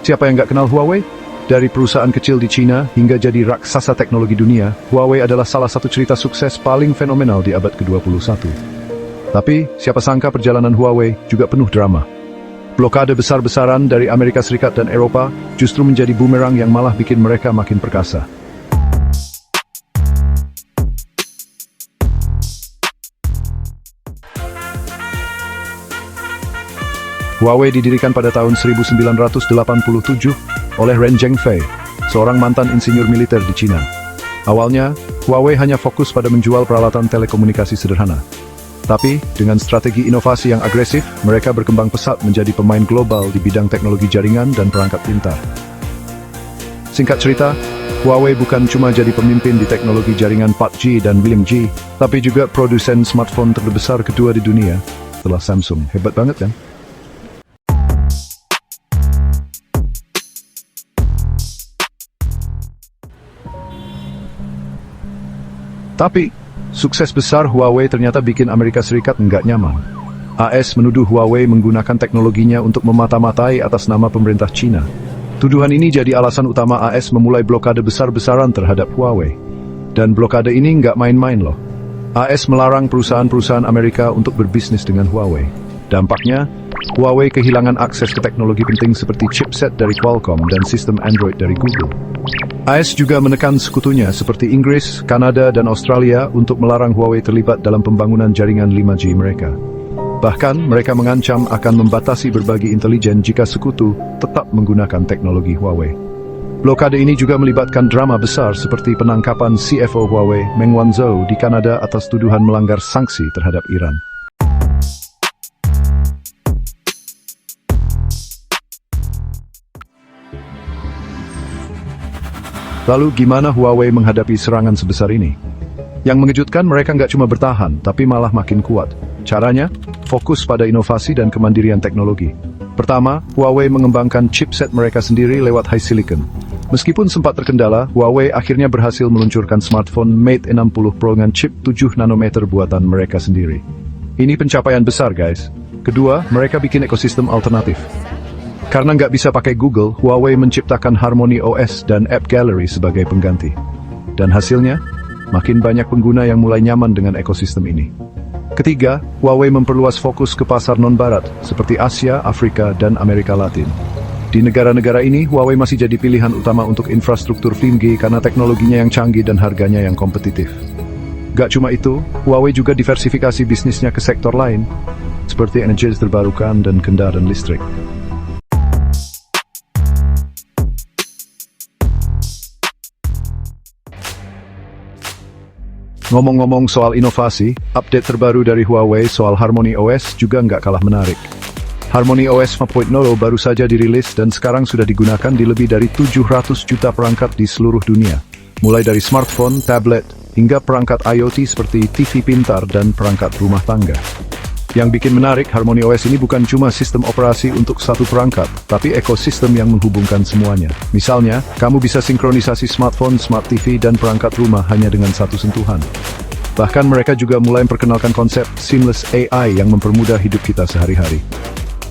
Siapa yang nggak kenal Huawei? Dari perusahaan kecil di Cina hingga jadi raksasa teknologi dunia, Huawei adalah salah satu cerita sukses paling fenomenal di abad ke-21. Tapi, siapa sangka perjalanan Huawei juga penuh drama. Blokade besar-besaran dari Amerika Serikat dan Eropa justru menjadi bumerang yang malah bikin mereka makin perkasa. Huawei didirikan pada tahun 1987 oleh Ren Zhengfei, seorang mantan insinyur militer di Cina. Awalnya, Huawei hanya fokus pada menjual peralatan telekomunikasi sederhana. Tapi, dengan strategi inovasi yang agresif, mereka berkembang pesat menjadi pemain global di bidang teknologi jaringan dan perangkat pintar. Singkat cerita, Huawei bukan cuma jadi pemimpin di teknologi jaringan 4G dan 5G, tapi juga produsen smartphone terbesar kedua di dunia, setelah Samsung. Hebat banget kan? Tapi, sukses besar Huawei ternyata bikin Amerika Serikat nggak nyaman. AS menuduh Huawei menggunakan teknologinya untuk memata-matai atas nama pemerintah Cina. Tuduhan ini jadi alasan utama AS memulai blokade besar-besaran terhadap Huawei. Dan blokade ini nggak main-main loh. AS melarang perusahaan-perusahaan Amerika untuk berbisnis dengan Huawei. Dampaknya, Huawei kehilangan akses ke teknologi penting seperti chipset dari Qualcomm dan sistem Android dari Google. AS juga menekan sekutunya seperti Inggris, Kanada, dan Australia untuk melarang Huawei terlibat dalam pembangunan jaringan 5G mereka. Bahkan, mereka mengancam akan membatasi berbagi intelijen jika sekutu tetap menggunakan teknologi Huawei. Blokade ini juga melibatkan drama besar seperti penangkapan CFO Huawei, Meng Wanzhou, di Kanada atas tuduhan melanggar sanksi terhadap Iran. Lalu gimana Huawei menghadapi serangan sebesar ini? Yang mengejutkan, mereka nggak cuma bertahan, tapi malah makin kuat. Caranya, fokus pada inovasi dan kemandirian teknologi. Pertama, Huawei mengembangkan chipset mereka sendiri lewat high silicon. Meskipun sempat terkendala, Huawei akhirnya berhasil meluncurkan smartphone Mate 60 Pro dengan chip 7 nanometer buatan mereka sendiri. Ini pencapaian besar, guys. Kedua, mereka bikin ekosistem alternatif. Karena nggak bisa pakai Google, Huawei menciptakan Harmony OS dan App Gallery sebagai pengganti. Dan hasilnya, makin banyak pengguna yang mulai nyaman dengan ekosistem ini. Ketiga, Huawei memperluas fokus ke pasar non-barat, seperti Asia, Afrika, dan Amerika Latin. Di negara-negara ini, Huawei masih jadi pilihan utama untuk infrastruktur 5G karena teknologinya yang canggih dan harganya yang kompetitif. Gak cuma itu, Huawei juga diversifikasi bisnisnya ke sektor lain, seperti energi terbarukan dan kendaraan listrik. Ngomong-ngomong soal inovasi, update terbaru dari Huawei soal Harmony OS juga nggak kalah menarik. Harmony OS 4.0 baru saja dirilis dan sekarang sudah digunakan di lebih dari 700 juta perangkat di seluruh dunia. Mulai dari smartphone, tablet, hingga perangkat IoT seperti TV pintar dan perangkat rumah tangga. Yang bikin menarik, Harmony OS ini bukan cuma sistem operasi untuk satu perangkat, tapi ekosistem yang menghubungkan semuanya. Misalnya, kamu bisa sinkronisasi smartphone, smart TV, dan perangkat rumah hanya dengan satu sentuhan. Bahkan mereka juga mulai memperkenalkan konsep seamless AI yang mempermudah hidup kita sehari-hari.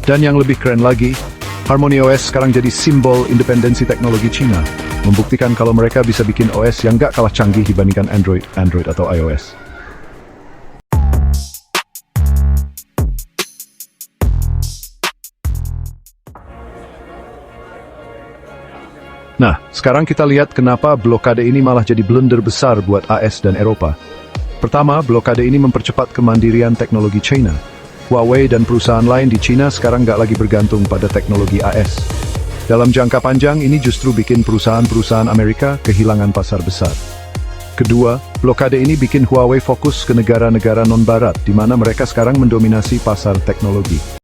Dan yang lebih keren lagi, Harmony OS sekarang jadi simbol independensi teknologi Cina, membuktikan kalau mereka bisa bikin OS yang gak kalah canggih dibandingkan Android atau iOS. Nah, sekarang kita lihat kenapa blokade ini malah jadi blunder besar buat AS dan Eropa. Pertama, blokade ini mempercepat kemandirian teknologi China. Huawei dan perusahaan lain di China sekarang nggak lagi bergantung pada teknologi AS. Dalam jangka panjang, ini justru bikin perusahaan-perusahaan Amerika kehilangan pasar besar. Kedua, blokade ini bikin Huawei fokus ke negara-negara non-barat, di mana mereka sekarang mendominasi pasar teknologi.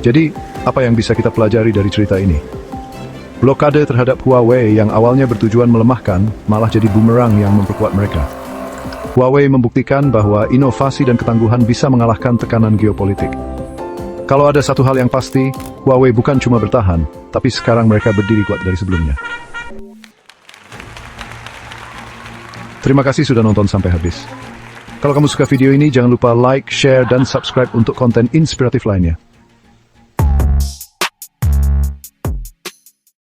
Jadi, apa yang bisa kita pelajari dari cerita ini? Blokade terhadap Huawei yang awalnya bertujuan melemahkan, malah jadi bumerang yang memperkuat mereka. Huawei membuktikan bahwa inovasi dan ketangguhan bisa mengalahkan tekanan geopolitik. Kalau ada satu hal yang pasti, Huawei bukan cuma bertahan, tapi sekarang mereka berdiri kuat dari sebelumnya. Terima kasih sudah nonton sampai habis. Kalau kamu suka video ini, jangan lupa like, share, dan subscribe untuk konten inspiratif lainnya.